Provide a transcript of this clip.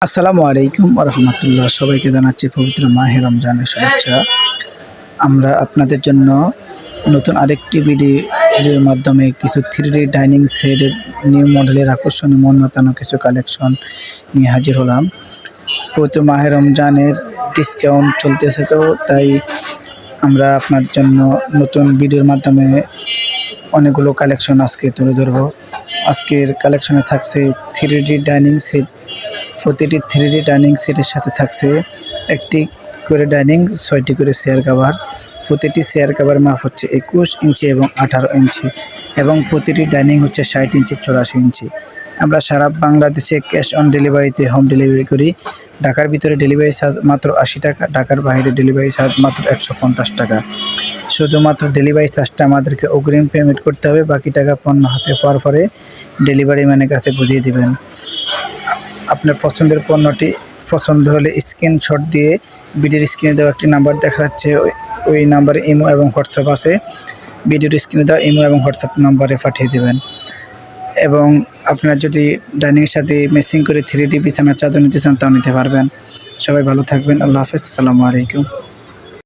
আসসালামু আলাইকুম রহমতুল্লাহ। সবাইকে জানাচ্ছি পবিত্র মাহে রমজানের শুভেচ্ছা। আমরা আপনাদের জন্য নতুন আরেকটি ভিডিওর মাধ্যমে কিছু 3D ডাইনিং সেটের নিউ মডেলের আকর্ষণীয় মন মাতানো কিছু কালেকশন নিয়ে হাজির হলাম। পবিত্র মাহে রমজানের ডিসকাউন্ট চলতেছে, তো তাই আমরা আপনার জন্য নতুন ভিডিওর মাধ্যমে অনেকগুলো কালেকশন আজকে তুলে ধরব। আজকের কালেকশনে থাকছে 3D ডাইনিং সেট। প্রতিটি 3D ডাইনিং সেটের সাথে থাকছে একটি করে ডাইনিং, 6টি করে চেয়ার কাভার। প্রতিটি চেয়ার কাভার মাপ হচ্ছে 21 ইঞ্চি এবং 18 ইঞ্চি এবং প্রতিটি ডাইনিং হচ্ছে 60 ইঞ্চি 84 ইঞ্চি। আমরা সারা বাংলাদেশে ক্যাশ অন ডেলিভারিতে হোম ডেলিভারি করি। ঢাকার ভিতরে ডেলিভারি চার্জ মাত্র 80 টাকা, ঢাকার বাইরে ডেলিভারি চার্জ মাত্র 150 টাকা। শুধুমাত্র ডেলিভারি চার্জটা আমাদেরকে অগ্রিম পেমেন্ট করতে হবে, বাকি টাকা পণ্য হাতে পাওয়ার পরে ডেলিভারি ম্যানের কাছে বুঝিয়ে দেবেন। আপনার পছন্দের পণ্যটি পছন্দ হলে স্ক্রিনশট দিয়ে ভিডিওর স্ক্রিনে দেওয়া একটি নাম্বার দেখা যাচ্ছে, ওই নাম্বারে ইমো এবং হোয়াটসঅ্যাপ আছে। ভিডিওর স্ক্রিনে দেওয়া ইমো এবং হোয়াটসঅ্যাপ নাম্বারে পাঠিয়ে দেবেন। এবং আপনার যদি ডাইনিংয়ের সাথে ম্যাচিং করে 3D বিছানার চাদর নিতে চান তাও নিতে পারবেন। সবাই ভালো থাকবেন। আল্লাহ হাফেজ। আসসালামু আলাইকুম।